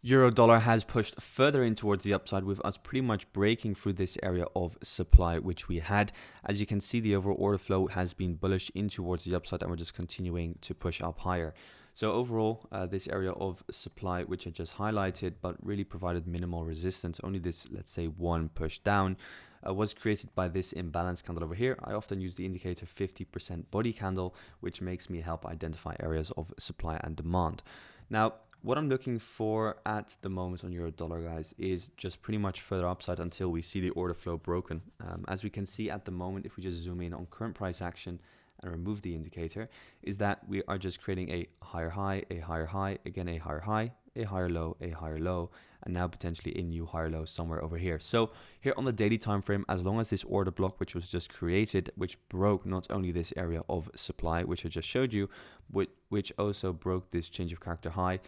Euro dollar has pushed further in towards the upside, with us pretty much breaking through this area of supply which we had. As you can see, the overall order flow has been bullish in towards the upside, and we're just continuing to push up higher. So overall, this area of supply, which I just highlighted, but really provided minimal resistance, only this, let's say, one push down, was created by this imbalance candle over here. I often use the indicator 50% body candle, which makes me help identify areas of supply and demand. Now, what I'm looking for at the moment on euro dollar, guys, is just pretty much further upside until we see the order flow broken. As we can see at the moment, if we just zoom in on current price action and remove the indicator, is that we are just creating a higher high, again a higher high, a higher low, and now potentially a new higher low somewhere over here. So here on the daily time frame, as long as this order block, which was just created, which broke not only this area of supply, which I just showed you, which also broke this change of character high,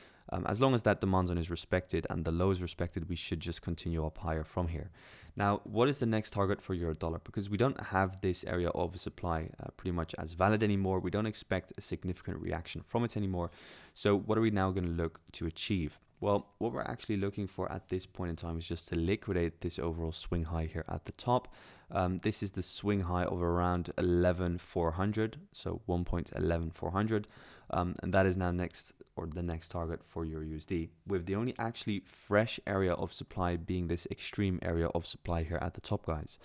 as long as that demand zone is respected and the low is respected, we should just continue up higher from here. Now, what is the next target for euro dollar? Because we don't have this area of supply pretty much as valid anymore. We don't expect a significant reaction from it anymore. So what are we now going to look to achieve? Well, what we're actually looking for at this point in time is just to liquidate this overall swing high here at the top. This is the swing high of around 11,400, so 1.11400, and that is now the next target for EURUSD, with the only actually fresh area of supply being this extreme area of supply here at the top, guys.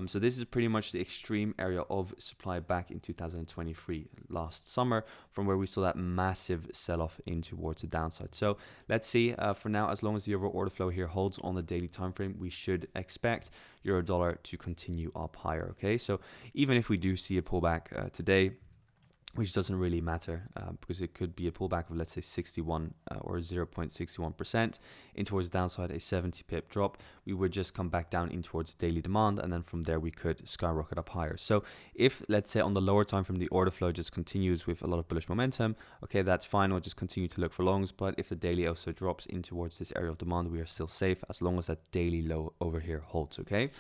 So this is pretty much the extreme area of supply back in 2023, last summer, from where we saw that massive sell-off in towards the downside. So let's see, for now, as long as the overall order flow here holds on the daily time frame, we should expect euro dollar to continue up higher, okay? So even if we do see a pullback today, which doesn't really matter because it could be a pullback of, let's say, 61 or 0.61% in towards the downside, a 70 pip drop, we would just come back down in towards daily demand, and then from there we could skyrocket up higher. So if, let's say, on the lower time from the order flow just continues with a lot of bullish momentum, okay, that's fine, we'll just continue to look for longs. But if the daily also drops in towards this area of demand, we are still safe as long as that daily low over here holds, okay?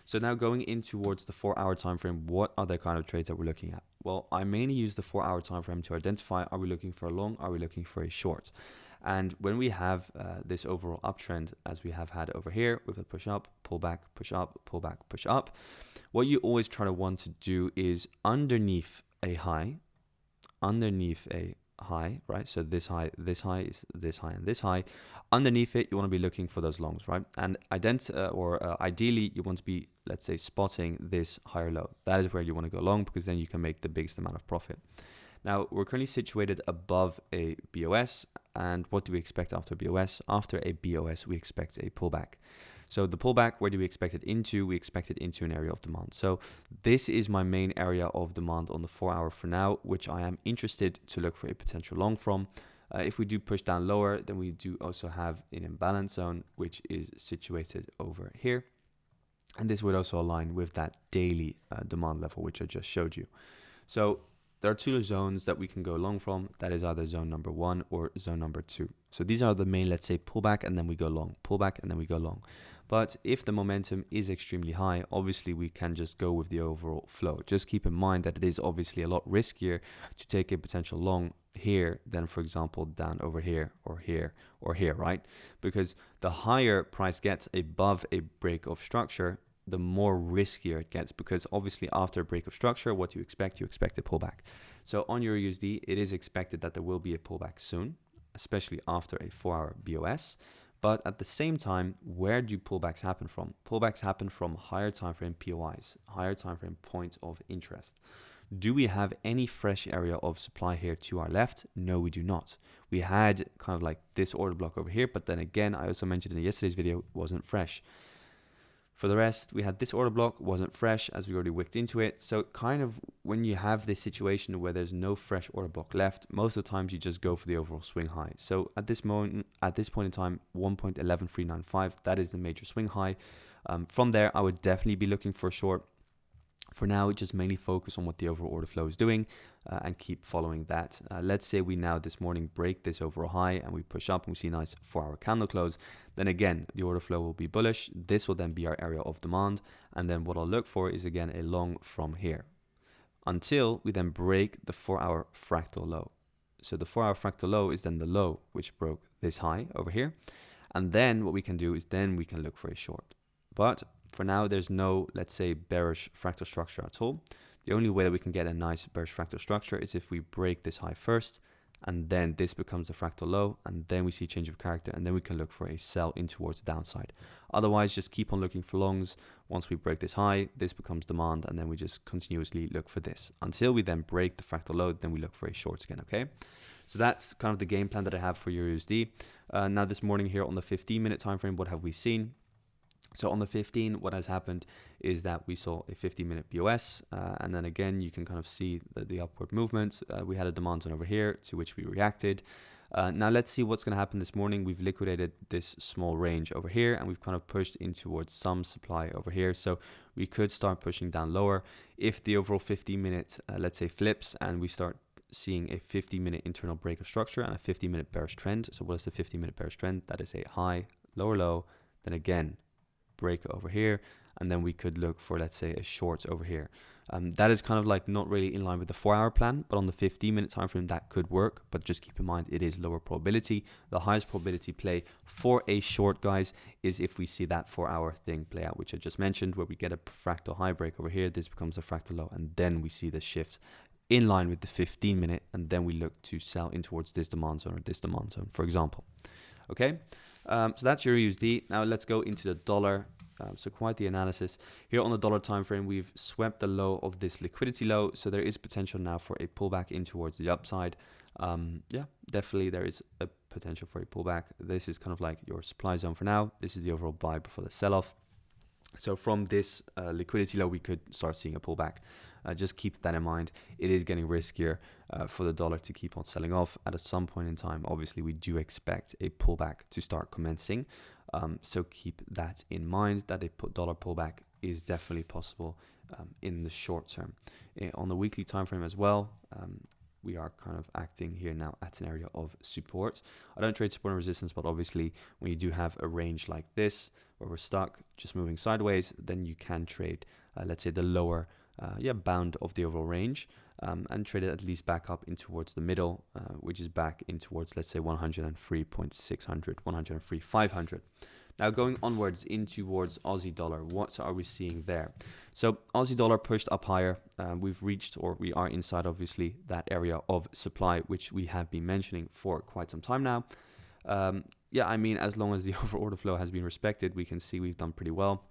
So now going in towards the 4-hour time frame, what are the kind of trades that we're looking at? Well, I mainly use the 4-hour time frame to identify, are we looking for a long, are we looking for a short? And when we have this overall uptrend, as we have had over here, with a push up, pull back, push up, pull back, push up, what you always try to want to do is underneath a high, right? So this high, this high, and this high. Underneath it, you want to be looking for those longs, right? And ideally, you want to be, let's say, spotting this higher low. That is where you want to go long, because then you can make the biggest amount of profit. Now, we're currently situated above a BOS, and what do we expect after BOS? After a BOS, we expect a pullback. So the pullback, where do we expect it into? We expect it into an area of demand. So this is my main area of demand on the 4-hour for now, which I am interested to look for a potential long from. If we do push down lower, then we do also have an imbalance zone, which is situated over here. And this would also align with that daily demand level, which I just showed you. So there are two zones that we can go long from. That is either zone number 1 or zone number 2. So these are the main, let's say, pullback, and then we go long, pullback, and then we go long. But if the momentum is extremely high, obviously we can just go with the overall flow. Just keep in mind that it is obviously a lot riskier to take a potential long here than, for example, down over here or here or here, right? Because the higher price gets above a break of structure, the more riskier it gets, because obviously after a break of structure, what do you expect? You expect a pullback. So on your USD, it is expected that there will be a pullback soon, especially after a 4-hour BOS. But at the same time, where do pullbacks happen from? Pullbacks happen from higher time frame POIs, higher time frame points of interest. Do we have any fresh area of supply here to our left? No, we do not. We had kind of like this order block over here, but then again, I also mentioned in yesterday's video, it wasn't fresh. For the rest, we had this order block, wasn't fresh, as we already wicked into it. So kind of when you have this situation where there's no fresh order block left, most of the times you just go for the overall swing high. So at this point in time, 1.11395, that is the major swing high. From there, I would definitely be looking for a short. For now, just mainly focus on what the overall order flow is doing and keep following that. Let's say we now this morning break this overall high and we push up and we see a nice 4-hour candle close. Then again, the order flow will be bullish. This will then be our area of demand. And then what I'll look for is again a long from here until we then break the 4-hour fractal low. So the 4-hour fractal low is then the low, which broke this high over here. And then what we can do is then we can look for a short. But for now, there's no, let's say, bearish fractal structure at all. The only way that we can get a nice bearish fractal structure is if we break this high first, and then this becomes a fractal low, and then we see change of character, and then we can look for a sell in towards the downside. Otherwise, just keep on looking for longs. Once we break this high, this becomes demand, and then we just continuously look for this until we then break the fractal low. Then we look for a short again. Okay, so that's kind of the game plan that I have for EURUSD. Now this morning here on the 15-minute time frame, what have we seen? So on the 15, what has happened is that we saw a 15-minute BOS, and then again, you can kind of see the upward movement. We had a demand zone over here to which we reacted. Now let's see what's going to happen this morning. We've liquidated this small range over here, and we've kind of pushed in towards some supply over here. So we could start pushing down lower. If the overall 15-minute, let's say, flips, and we start seeing a 50-minute internal break of structure and a 50-minute bearish trend. So what is the 50-minute bearish trend? That is a high, lower low, then again, break over here, and then we could look for, let's say, a short over here. That is kind of like not really in line with the 4-hour plan, but on the 15-minute time frame that could work. But just keep in mind, it is lower probability. The highest probability play for a short, guys, is if we see that 4-hour thing play out, which I just mentioned, where we get a fractal high break over here, this becomes a fractal low, and then we see the shift in line with the 15-minute, and then we look to sell in towards this demand zone or this demand zone, for example. Okay, so that's your USD. Now let's go into the dollar. So quite the analysis here on the dollar time frame. We've swept the low of this liquidity low, so there is potential now for a pullback in towards the upside. Yeah, definitely there is a potential for a pullback. This is kind of like your supply zone for now. This is the overall buy before the sell-off. So from this liquidity low, we could start seeing a pullback. Just keep that in mind. It is getting riskier for the dollar to keep on selling off. At some point in time, obviously, we do expect a pullback to start commencing. So keep that in mind, that a dollar pullback is definitely possible in the short term. On the weekly time frame as well, we are kind of acting here now at an area of support. I don't trade support and resistance, but obviously when you do have a range like this where we're stuck just moving sideways, then you can trade, let's say, the lower bound of the overall range, and trade it at least back up in towards the middle, which is back in towards, let's say, 103.600, 103.500. Now going onwards in towards Aussie dollar, what are we seeing there? So Aussie dollar pushed up higher. We've reached, or we are inside, obviously, that area of supply, which we have been mentioning for quite some time now. Yeah, I mean, as long as the overall order flow has been respected, we can see we've done pretty well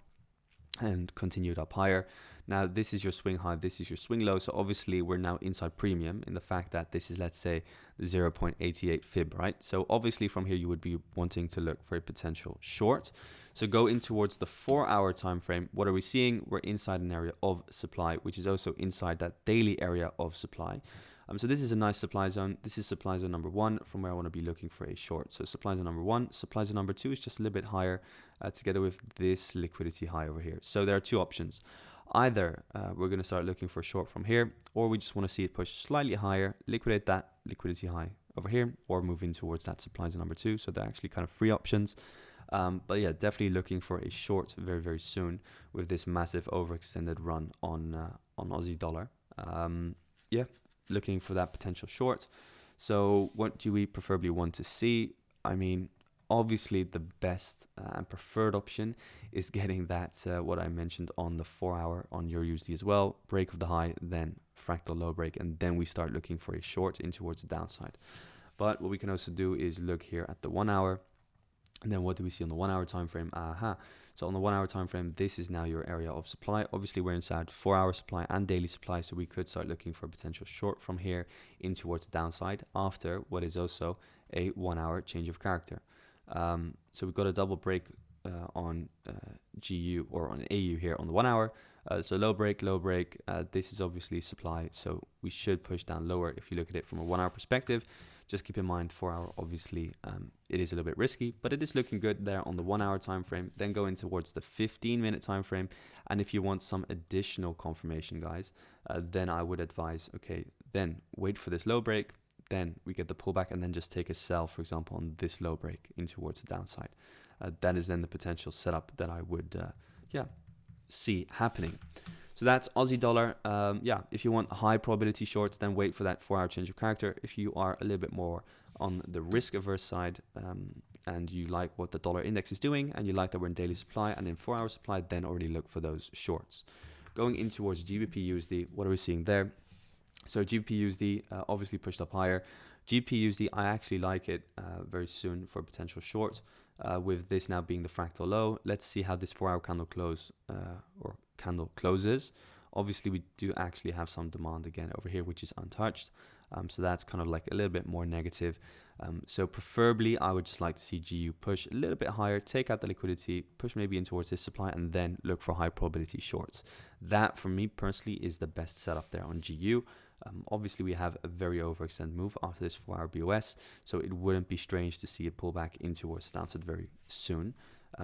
and continued up higher. Now this is your swing high, this is your swing low, so obviously we're now inside premium in the fact that this is, let's say, 0.88 fib, right? So obviously from here you would be wanting to look for a potential short. So go in towards the 4-hour time frame. What are we seeing? We're inside an area of supply, which is also inside that daily area of supply. So this is a nice supply zone. This is supply zone number 1 from where I want to be looking for a short. So supply zone number 1, supply zone number 2 is just a little bit higher, together with this liquidity high over here. So there are two options. Either we're going to start looking for a short from here, or we just want to see it push slightly higher, liquidate that liquidity high over here, or move in towards that supply zone number 2. So they're actually kind of free options. But yeah, definitely looking for a short very, very soon with this massive overextended run on Aussie dollar. Yeah, looking for that potential short. So what do we preferably want to see? I mean, obviously the best and preferred option is getting that what I mentioned on the 4-hour on EURUSD as well, break of the high, then fractal low break, and then we start looking for a short in towards the downside. But what we can also do is look here at the 1-hour, and then what do we see on the 1-hour time frame? So on the 1-hour time frame, this is now your area of supply. Obviously we're inside 4-hour supply and daily supply, so we could start looking for a potential short from here in towards the downside after what is also a 1-hour change of character. So we've got a double break on GU or on AU here on the 1-hour. So low break. This is obviously supply, so we should push down lower if you look at it from a 1-hour perspective. Just keep in mind 4-hour, obviously, it is a little bit risky, but it is looking good there on the 1-hour time frame. Then go in towards the 15-minute time frame, and if you want some additional confirmation, guys, then I would advise, okay, then wait for this low break. Then we get the pullback, and then just take a sell, for example, on this low break in towards the downside. That is then the potential setup that I would see happening. So that's Aussie dollar. Yeah, if you want high probability shorts, then wait for that 4-hour change of character. If you are a little bit more on the risk averse side, and you like what the dollar index is doing, and you like that we're in daily supply and in 4-hour supply, then already look for those shorts. Going in towards GBPUSD, what are we seeing there? So GBPUSD obviously pushed up higher. GBPUSD, I actually like it very soon for potential short. With this now being the fractal low, let's see how this 4-hour candle closes. Obviously, we do actually have some demand again over here, which is untouched. So that's kind of like a little bit more negative. So preferably, I would just like to see GU push a little bit higher, take out the liquidity, push maybe in towards this supply, and then look for high probability shorts. That, for me personally, is the best setup there on GU. Obviously, we have a very overextended move after this 4-hour BOS, so it wouldn't be strange to see it pull back in towards the downside very soon.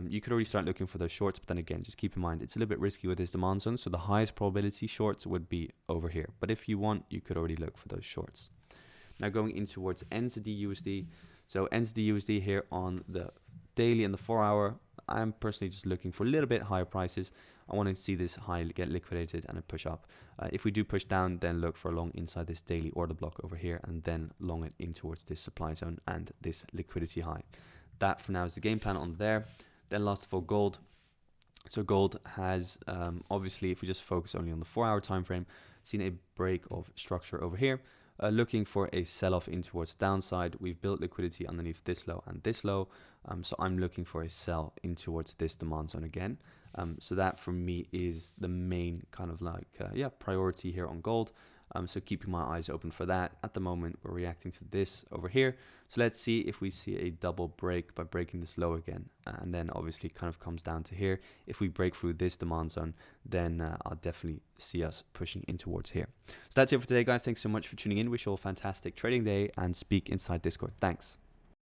You could already start looking for those shorts, but then again, just keep in mind, it's a little bit risky with this demand zone, so the highest probability shorts would be over here. But if you want, you could already look for those shorts. Now going in towards NZDUSD. So NZDUSD here on the daily and the 4-hour, I'm personally just looking for a little bit higher prices. I want to see this high get liquidated and a push up. If we do push down, then look for a long inside this daily order block over here, and then long it in towards this supply zone and this liquidity high. That for now is the game plan on there. Then last of all, gold. So gold has obviously, if we just focus only on the 4-hour time frame, seen a break of structure over here. Looking for a sell-off in towards the downside. We've built liquidity underneath this low and this low. So I'm looking for a sell in towards this demand zone again. So that for me is the main kind of like, priority here on gold. So keeping my eyes open for that. At the moment, we're reacting to this over here. So let's see if we see a double break by breaking this low again. And then obviously it kind of comes down to here. If we break through this demand zone, then I'll definitely see us pushing in towards here. So that's it for today, guys. Thanks so much for tuning in. Wish you all a fantastic trading day and speak inside Discord. Thanks.